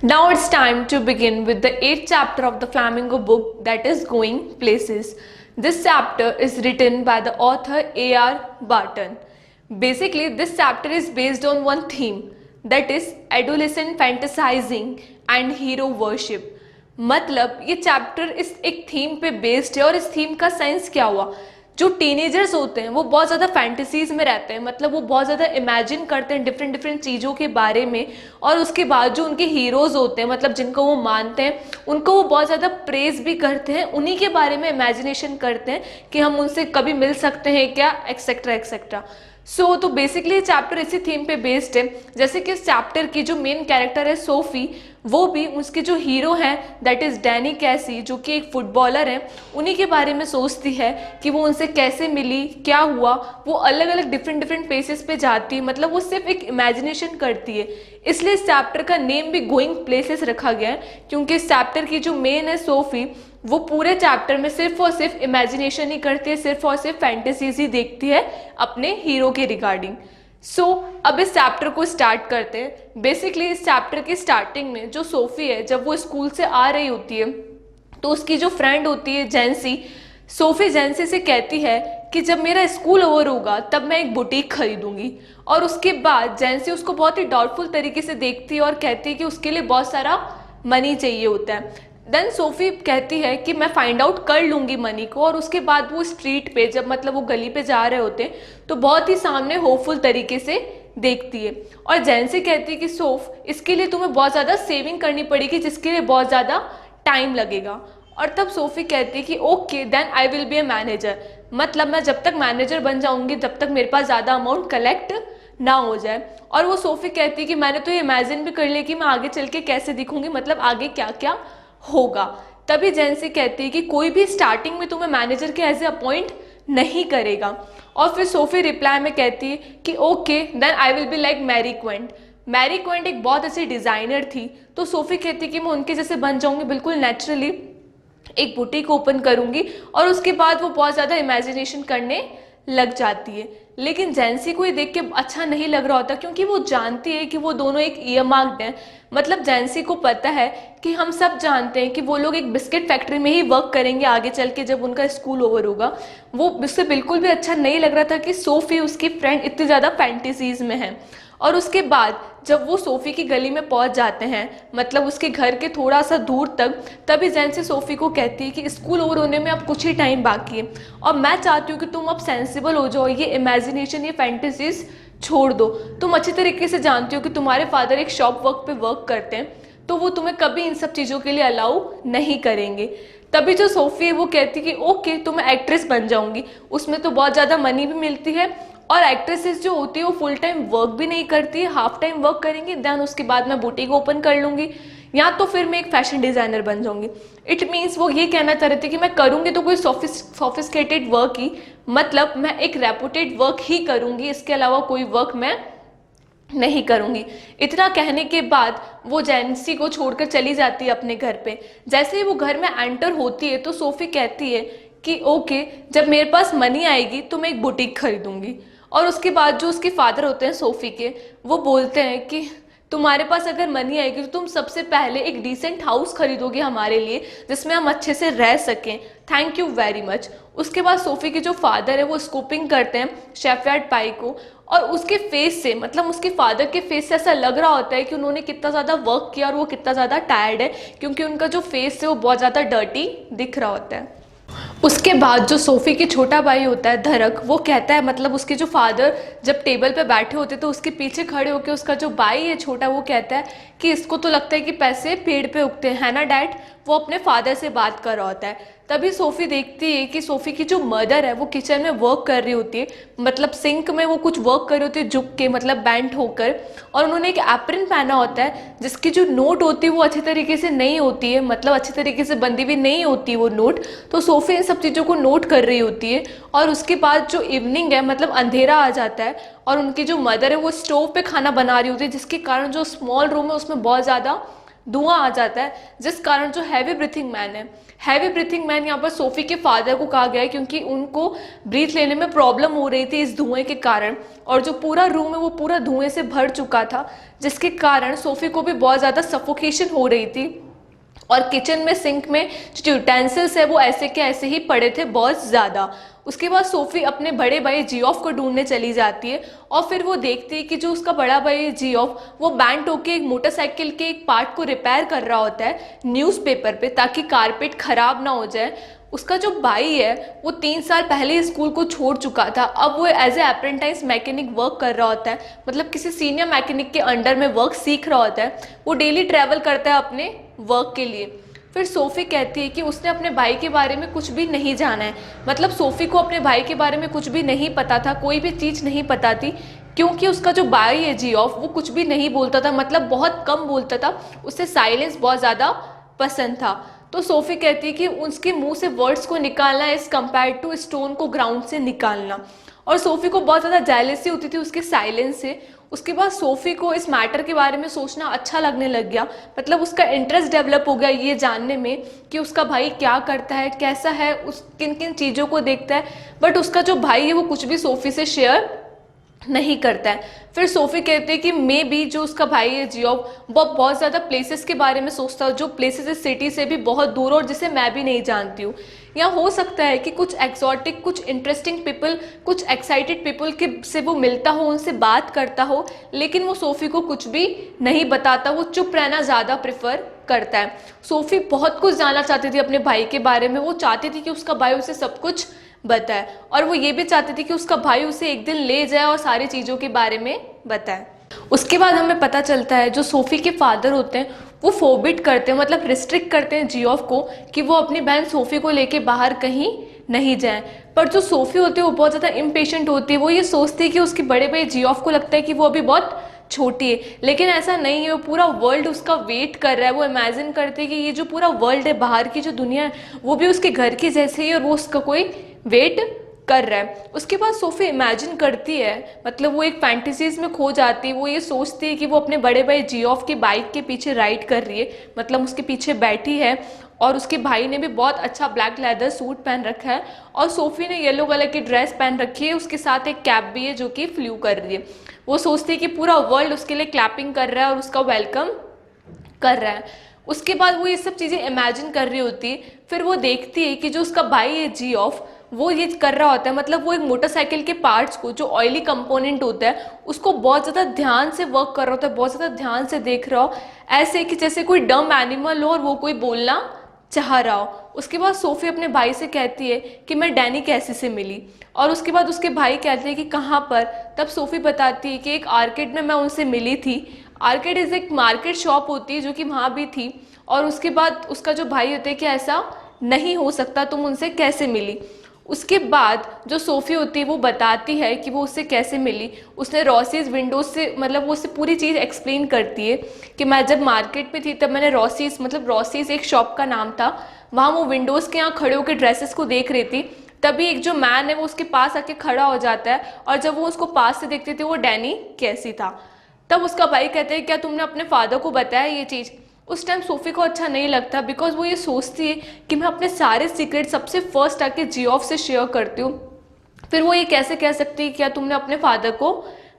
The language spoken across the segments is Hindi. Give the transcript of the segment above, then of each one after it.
Now it's time to begin with the 8th chapter of the Flamingo book, that is Going Places. This chapter is written by the author A.R. Barton. Basically, this chapter is based on one theme, that is adolescent fantasizing and hero worship. मतलब ये चैप्टर इस एक थीम पे बेस्ड है और इस थीम का सेंस क्या हुआ, जो टीनेजर्स होते हैं वो बहुत ज़्यादा फैंटेसीज में रहते हैं, मतलब वो बहुत ज़्यादा इमेजिन करते हैं डिफरेंट डिफरेंट चीज़ों के बारे में, और उसके बाद जो उनके हीरोज़ होते हैं मतलब जिनको वो मानते हैं उनको वो बहुत ज़्यादा प्रेज भी करते हैं, उन्हीं के बारे में इमेजिनेशन करते हैं कि हम उनसे कभी मिल सकते हैं क्या, एक्सेट्रा एक्सेट्रा। तो बेसिकली चैप्टर इसी थीम पे बेस्ड है। जैसे कि इस चैप्टर की जो मेन कैरेक्टर है सोफी, वो भी उसके जो हीरो हैं दैट इज़ डैनी कैसी, जो कि एक फुटबॉलर है, उन्हीं के बारे में सोचती है कि वो उनसे कैसे मिली, क्या हुआ। वो अलग अलग डिफरेंट डिफरेंट प्लेसेस पे जाती है, मतलब वो सिर्फ एक इमेजिनेशन करती है। इसलिए इस चैप्टर का नेम भी गोइंग प्लेसेस रखा गया है, क्योंकि इस चैप्टर की जो मेन है सोफी, वो पूरे चैप्टर में सिर्फ और सिर्फ इमेजिनेशन ही करती है, सिर्फ और सिर्फ फैंटेसीज ही देखती है अपने हीरो के रिगार्डिंग। अब इस चैप्टर को स्टार्ट करते हैं। बेसिकली इस चैप्टर की स्टार्टिंग में जो सोफी है, जब वो स्कूल से आ रही होती है तो उसकी जो फ्रेंड होती है जैंसी, सोफी जैंसी से कहती है कि जब मेरा स्कूल ओवर होगा तब मैं एक बुटीक खरीदूंगी। और उसके बाद जैंसी उसको बहुत ही डाउटफुल तरीके से देखती है और कहती है कि उसके लिए बहुत सारा मनी चाहिए होता है। देन सोफी कहती है कि मैं फाइंड आउट कर लूँगी मनी को, और उसके बाद वो स्ट्रीट पे जब मतलब वो गली पे जा रहे होते हैं तो बहुत ही सामने होपफुल तरीके से देखती है। और जैंसी कहती है कि सोफ, इसके लिए तुम्हें बहुत ज़्यादा सेविंग करनी पड़ेगी, जिसके लिए बहुत ज़्यादा टाइम लगेगा। और तब सोफी कहती है कि okay then I will be a manager, मतलब मैं जब तक मैनेजर बन जाऊँगी तब तक मेरे पास ज़्यादा अमाउंट कलेक्ट ना हो जाए। और वो सोफी कहती है कि मैंने तो ये इमेजिन भी कर लिया कि मैं आगे चल के कैसे दिखूंगी, मतलब आगे क्या क्या होगा। तभी जैंसी कहती है कि कोई भी स्टार्टिंग में तुम्हें मैनेजर के एज ए अपॉइंट नहीं करेगा। और फिर सोफी रिप्लाई में कहती है कि okay then I will be like Mary Quant. Mary Quant एक बहुत अच्छी डिज़ाइनर थी, तो सोफी कहती है कि मैं उनके जैसे बन जाऊंगी, बिल्कुल नेचुरली एक बुटीक ओपन करूंगी। और उसके बाद वो बहुत ज़्यादा इमेजिनेशन करने लग जाती है। लेकिन जैंसी को ये देख के अच्छा नहीं लग रहा होता, क्योंकि वो जानती है कि वो दोनों एक ईयरमार्क्ड हैं। मतलब जैंसी को पता है कि हम सब जानते हैं कि वो लोग एक बिस्किट फैक्ट्री में ही वर्क करेंगे आगे चल के जब उनका स्कूल ओवर होगा। वो उससे बिल्कुल भी अच्छा नहीं लग रहा था कि सोफी उसकी फ्रेंड इतनी ज़्यादा फैंटेसीज में है। और उसके बाद जब वो सोफ़ी की गली में पहुंच जाते हैं, मतलब उसके घर के थोड़ा सा दूर तक, तभी जैंसी सोफ़ी को कहती है कि स्कूल ओवर होने में अब कुछ ही टाइम बाकी है और मैं चाहती हूँ कि तुम अब सेंसिबल हो जाओ, ये इमेजिनेशन, ये फैंटेसीज छोड़ दो। तुम अच्छी तरीके से जानती हो कि तुम्हारे फादर एक शॉप वर्क पे वर्क करते हैं, तो वो तुम्हें कभी इन सब चीज़ों के लिए अलाउ नहीं करेंगे। तभी जो सोफ़ी है वो कहती है कि ओके तो मैं एक्ट्रेस बन जाऊँगी, उसमें तो बहुत ज़्यादा मनी भी मिलती है, और एक्ट्रेसेस जो होती है वो फुल टाइम वर्क भी नहीं करती है, हाफ टाइम वर्क करेंगी, देन उसके बाद मैं बुटीक ओपन कर लूँगी, या तो फिर मैं एक फैशन डिज़ाइनर बन जाऊँगी। इट मीन्स वो ये कहना चाह रही थी कि मैं करूँगी तो कोई सोफिस्टिकेटेड वर्क ही, मतलब मैं एक रेपुटेड वर्क ही करूँगी, इसके अलावा कोई वर्क मैं नहीं करूँगी। इतना कहने के बाद वो जैंसी को छोड़कर चली जाती है अपने घर पे। जैसे ही वो घर में एंटर होती है तो सोफ़ी कहती है कि ओके जब मेरे पास मनी आएगी तो मैं एक बुटीक खरीदूँगी। और उसके बाद जो उसके फादर होते हैं सोफ़ी के, वो बोलते हैं कि तुम्हारे पास अगर मनी आएगी तो तुम सबसे पहले एक डिसेंट हाउस खरीदोगे हमारे लिए, जिसमें हम अच्छे से रह सकें, थैंक यू वेरी मच। उसके बाद सोफ़ी के जो फादर है वो स्कूपिंग करते हैं शेफर्ड पाई को, और उसके फेस से, मतलब उसके फादर के फेस से ऐसा लग रहा होता है कि उन्होंने कितना ज़्यादा वर्क किया और वो कितना ज़्यादा टायर्ड है, क्योंकि उनका जो फेस है वो बहुत ज़्यादा डर्टी दिख रहा होता है। उसके बाद जो सोफ़ी की छोटा भाई होता है धरक, वो कहता है, मतलब उसके जो फादर जब टेबल पे बैठे होते तो उसके पीछे खड़े होकर उसका जो भाई है छोटा, वो कहता है कि इसको तो लगता है कि पैसे पेड़ पे उगते हैं, है ना डैड। वो अपने फादर से बात कर रहा होता है। तभी सोफ़ी देखती है कि सोफ़ी की जो मदर है वो किचन में वर्क कर रही होती है, मतलब सिंक में वो कुछ वर्क कर रही होती है झुक के, मतलब बैंड होकर, और उन्होंने एक एप्रन पहना होता है जिसकी जो नोट होती है वो अच्छी तरीके से नहीं होती है, मतलब अच्छी तरीके से बंधी हुई नहीं होती है वो नोट। तो सोफ़ी इन सब चीज़ों को नोट कर रही होती है। और उसके बाद जो इवनिंग है, मतलब अंधेरा आ जाता है, और उनकी जो मदर है वो स्टोव पे खाना बना रही होती है, जिसके कारण जो स्मॉल रूम है उसमें बहुत ज़्यादा धुआं आ जाता है, जिस कारण जो हैवी ब्रीथिंग मैन है, हैवी ब्रीथिंग मैन यहाँ पर सोफी के फादर को कहा गया है, क्योंकि उनको ब्रीथ लेने में प्रॉब्लम हो रही थी इस धुएं के कारण, और जो पूरा रूम है वो पूरा धुएं से भर चुका था, जिसके कारण सोफी को भी बहुत ज़्यादा सफोकेशन हो रही थी। और किचन में सिंक में जो यूटेंसिल्स है वो ऐसे के ऐसे ही पड़े थे बहुत ज़्यादा। उसके बाद सोफी अपने बड़े भाई जियोफ को ढूंढने चली जाती है, और फिर वो देखती है कि जो उसका बड़ा भाई जियोफ वो बैंड होके एक मोटरसाइकिल के एक पार्ट को रिपेयर कर रहा होता है न्यूज़पेपर पे, ताकि कारपेट खराब ना हो जाए। उसका जो भाई है वो 3 साल पहले स्कूल को छोड़ चुका था, अब वो as a apprentice mechanic work कर रहा होता है, मतलब किसी सीनियर मैकेनिक के अंडर में वर्क सीख रहा होता है। वो डेली ट्रैवल करता है अपने वर्क के लिए। फिर सोफ़ी कहती है कि उसने अपने भाई के बारे में कुछ भी नहीं जाना है, मतलब सोफ़ी को अपने भाई के बारे में कुछ भी नहीं पता था, कोई भी चीज़ नहीं पता थी, क्योंकि उसका जो भाई है जियोफ वो कुछ भी नहीं बोलता था, मतलब बहुत कम बोलता था, उसे साइलेंस बहुत ज़्यादा पसंद था। तो सोफ़ी कहती है कि उसके मुंह से वर्ड्स को निकालना इज़ कंपेयर टू स्टोन को ग्राउंड से निकालना, और सोफ़ी को बहुत ज़्यादा जेलसी होती थी उसके साइलेंस से। उसके बाद सोफ़ी को इस मैटर के बारे में सोचना अच्छा लगने लग गया, मतलब उसका इंटरेस्ट डेवलप हो गया ये जानने में कि उसका भाई क्या करता है, कैसा है, उस किन किन चीज़ों को देखता है। बट उसका जो भाई है वो कुछ भी सोफ़ी से शेयर नहीं करता है। फिर सोफ़ी कहती है कि मे बी जो उसका भाई है जियोफ वो बहुत ज़्यादा प्लेसेस के बारे में सोचता है, जो प्लेसेस इस सिटी से भी बहुत दूर और जिसे मैं भी नहीं जानती हूँ। या हो सकता है कि कुछ एक्सॉटिक, कुछ इंटरेस्टिंग पीपल, कुछ एक्साइटेड पीपल के से वो मिलता हो, उनसे बात करता हो, लेकिन वो सोफ़ी को कुछ भी नहीं बताता, वो चुप रहना ज़्यादा प्रेफर करता है। सोफ़ी बहुत कुछ जानना चाहती थी अपने भाई के बारे में, वो चाहती थी कि उसका भाई उसे सब कुछ बताए, और वो ये भी चाहती थी कि उसका भाई उसे एक दिन ले जाए और सारी चीज़ों के बारे में बताए। उसके बाद हमें पता चलता है जो सोफ़ी के फादर होते हैं वो फोबिट करते हैं, मतलब रिस्ट्रिक्ट करते हैं जियोफ को कि वो अपनी बहन सोफ़ी को लेके बाहर कहीं नहीं जाए। पर जो सोफ़ी होती है वो बहुत ज़्यादा इम्पेशेंट होती है, वो ये सोचती है कि उसके बड़े भाई जियोफ को लगता है कि वो अभी बहुत छोटी है, लेकिन ऐसा नहीं है, वो पूरा वर्ल्ड उसका वेट कर रहा है। वो इमेजिन करते हैं कि ये जो पूरा वर्ल्ड है, बाहर की जो दुनिया है वो भी उसके घर की जैसे ही है, और वो उसका कोई वेट कर रहा है। उसके बाद सोफ़ी इमेजिन करती है, मतलब वो एक फैंटेसीज में खो जाती है। वो ये सोचती है कि वो अपने बड़े भाई जियोफ की बाइक के पीछे राइड कर रही है, मतलब उसके पीछे बैठी है, और उसके भाई ने भी बहुत अच्छा ब्लैक लेदर सूट पहन रखा है, और सोफ़ी ने येलो कलर की ड्रेस पहन रखी है, उसके साथ एक कैप भी है जो कि फ्लू कर रही है। वो सोचती है कि पूरा वर्ल्ड उसके लिए क्लैपिंग कर रहा है और उसका वेलकम कर रहा है। उसके बाद वो ये सब चीज़ें इमेजिन कर रही होती है। फिर वो देखती है कि जो उसका भाई है जियोफ वो ये कर रहा होता है, मतलब वो एक मोटरसाइकिल के पार्ट्स को, जो ऑयली कंपोनेंट होता है, उसको बहुत ज़्यादा ध्यान से वर्क कर रहा होता है, बहुत ज़्यादा ध्यान से देख रहा हो, ऐसे कि जैसे कोई डम एनिमल हो और वो कोई बोलना चाह रहा हो। उसके बाद सोफ़ी अपने भाई से कहती है कि मैं डैनी कैसी से मिली, और उसके बाद उसके भाई कहते हैं कि कहाँ पर। तब सोफ़ी बताती है कि एक आर्केड में मैं उनसे मिली थी। आर्केड इज़ एक मार्केट शॉप होती है जो कि वहाँ भी थी। और उसके बाद उसका जो भाई होता है कि ऐसा नहीं हो सकता, तुम उनसे कैसे मिली। उसके बाद जो सोफ़ी होती है वो बताती है कि वो उससे कैसे मिली। उसने रॉसीज विंडोज से, मतलब वो उससे पूरी चीज़ एक्सप्लेन करती है कि मैं जब मार्केट में थी तब मैंने रॉसीज, मतलब रॉसीज एक शॉप का नाम था, वहाँ वो विंडोज़ के यहाँ खड़े होकर ड्रेसेस को देख रही थी। तभी एक जो मैन है वो उसके पास आके खड़ा हो जाता है, और जब वो उसको पास से देखती थी वो डैनी कैसी था। तब उसका भाई कहता है क्या तुमने अपने फादर को बताया ये चीज़। उस टाइम सोफ़ी को अच्छा नहीं लगता, बिकॉज वो ये सोचती है कि मैं अपने सारे सीक्रेट सबसे फर्स्ट आके जियोफ से शेयर करती हूँ, फिर वो ये कैसे कह सकती है क्या तुमने अपने फादर को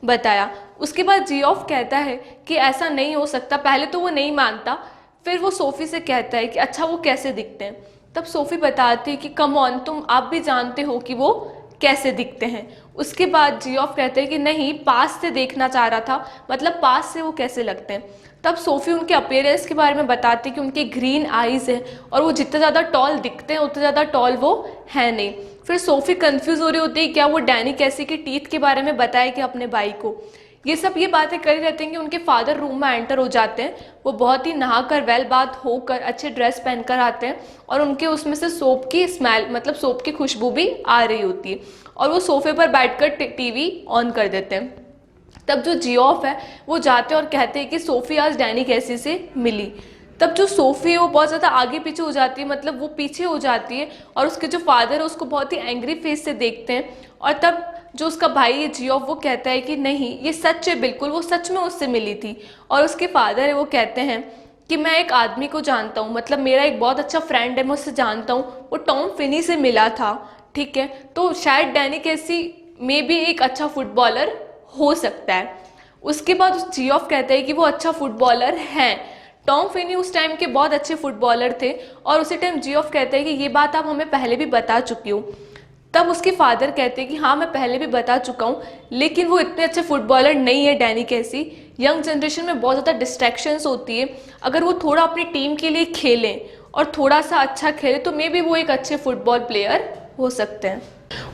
बताया। उसके बाद जियोफ कहता है कि ऐसा नहीं हो सकता। पहले तो वो नहीं मानता, फिर वो सोफ़ी से कहता है कि अच्छा वो कैसे दिखते हैं। तब सोफ़ी बताती है कि कम ऑन, तुम आप भी जानते हो कि वो कैसे दिखते हैं। उसके बाद जियोफ कहते हैं कि नहीं, पास से देखना चाह रहा था, मतलब पास से वो कैसे लगते हैं। तब सोफ़ी उनके अपीयरेंस के बारे में बताती है कि उनके ग्रीन आईज हैं, और वो जितना ज़्यादा टॉल दिखते हैं उतने ज़्यादा टॉल वो है नहीं। फिर सोफ़ी कंफ्यूज हो रही होती है क्या वो डैनी कैसी के टीथ के बारे में बताए कि अपने भाई को। ये बातें कर रहते हैं कि उनके फादर रूम में एंटर हो जाते हैं। वो बहुत ही नहाकर वेल बाथ होकर अच्छे ड्रेस पहनकर आते हैं, और उनके उसमें से सोप की स्मेल, मतलब सोप की खुशबू भी आ रही होती है, और वो सोफ़े पर बैठकर टीवी ऑन कर देते हैं। तब जो जियोफ है वो जाते हैं और कहते हैं कि सोफ़ी आज डैनी कैसी से मिली। तब जो सोफ़ी है वो बहुत ज़्यादा आगे पीछे हो जाती है, मतलब वो पीछे हो जाती है, और उसके जो फादर है उसको बहुत ही एंग्री फेस से देखते हैं। और तब जो उसका भाई है जियोफ वो कहता है कि नहीं, ये सच है, बिल्कुल वो सच में उससे मिली थी। और उसके फादर है वो कहते हैं कि मैं एक आदमी को जानता हूँ, मतलब मेरा एक बहुत अच्छा फ्रेंड है, मैं उससे जानता हूँ, वो टॉम फिनी से मिला था, ठीक है, तो शायद डैनी कैसी में भी एक अच्छा फुटबॉलर हो सकता है। उसके बाद जियोफ कहता है कि वो अच्छा फुटबॉलर है। टॉम फिनी उस टाइम के बहुत अच्छे फुटबॉलर थे और उसी टाइम जियोफ कहता है कि ये बात आप हमें पहले भी बता चुकी हो। तब उसके फादर कहते हैं कि हाँ मैं पहले भी बता चुका हूँ, लेकिन वो इतने अच्छे फुटबॉलर नहीं है डैनी कैसी। यंग जनरेशन में बहुत ज़्यादा डिस्ट्रैक्शंस होती है, अगर वो थोड़ा अपनी टीम के लिए खेलें और थोड़ा सा अच्छा खेले तो मे बी वो एक अच्छे फुटबॉल प्लेयर हो सकते हैं।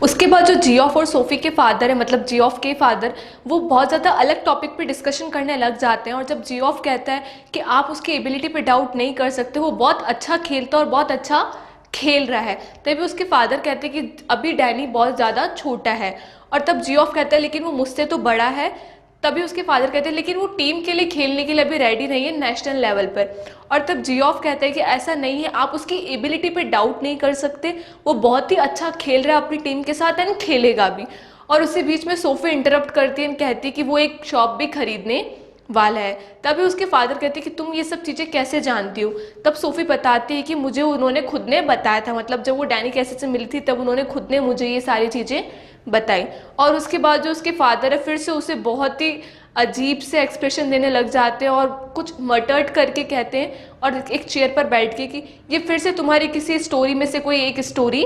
उसके बाद जो जियोफ और सोफी के फादर है, मतलब जियोफ के फादर, वो बहुत ज़्यादा अलग टॉपिक पे डिस्कशन करने लग जाते हैं। और जब जियोफ कहता है कि आप उसकी एबिलिटी पे डाउट नहीं कर सकते, वो बहुत अच्छा खेलता और बहुत अच्छा खेल रहा है, तभी उसके फादर कहते हैं कि अभी डैनी बहुत ज़्यादा छोटा है। और तब जियोफ कहता है लेकिन वो मुझसे तो बड़ा है। तभी उसके फादर कहते हैं लेकिन वो टीम के लिए खेलने के लिए अभी रेडी नहीं है नेशनल लेवल पर। और तब जियोफ कहता है कि ऐसा नहीं है, आप उसकी एबिलिटी पे डाउट नहीं कर सकते, वो बहुत ही अच्छा खेल रहा है अपनी टीम के साथ एंड खेलेगा भी। और उसी बीच में सोफी इंटरप्ट करती है, कहती है कि वो एक शॉप भी खरीदने वाला है। तभी उसके फादर कहते हैं कि तुम ये सब चीज़ें कैसे जानती हो। तब सोफी बताती है कि मुझे उन्होंने खुद ने बताया था, मतलब जब वो डैनी कैसे से मिली थी तब उन्होंने खुद ने मुझे ये सारी चीज़ें बताई। और उसके बाद जो उसके फादर है फिर से उसे बहुत ही अजीब से एक्सप्रेशन देने लग जाते हैं और कुछ मटर्ड करके कहते हैं और एक चेयर पर बैठ के कि ये फिर से तुम्हारी किसी स्टोरी में से कोई एक स्टोरी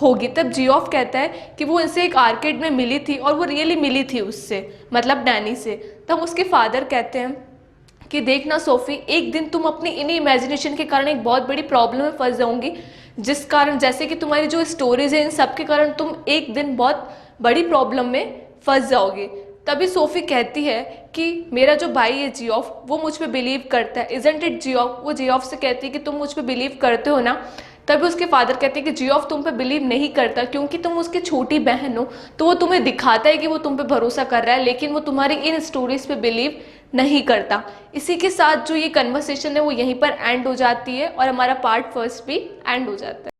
होगी। तब जियोफ कहता है कि वो इनसे एक आर्केड में मिली थी और वो रियली मिली थी उससे, मतलब डैनी से। तब उसके फादर कहते हैं कि देखना सोफी, एक दिन तुम अपनी इन्हीं इमेजिनेशन के कारण एक बहुत बड़ी प्रॉब्लम में फंस जाओगी, जिस कारण जैसे कि तुम्हारी जो स्टोरीज है इन सब के कारण तुम एक दिन बहुत बड़ी प्रॉब्लम में फंस जाओगे। तभी सोफी कहती है कि मेरा जो भाई है जियोफ वो मुझ पे बिलीव करता है, इजंट इट जियोफ। वो जियोफ से कहती है कि तुम मुझ पे बिलीव करते हो ना। तभी उसके फादर कहते हैं कि जियोफ तुम पे बिलीव नहीं करता क्योंकि तुम उसकी छोटी बहन हो, तो वो तुम्हें दिखाता है कि वो तुम पे भरोसा कर रहा है, लेकिन वो तुम्हारी इन स्टोरीज पे बिलीव नहीं करता। इसी के साथ जो ये कन्वर्सेशन है वो यहीं पर एंड हो जाती है और हमारा पार्ट फर्स्ट भी एंड हो जाता है।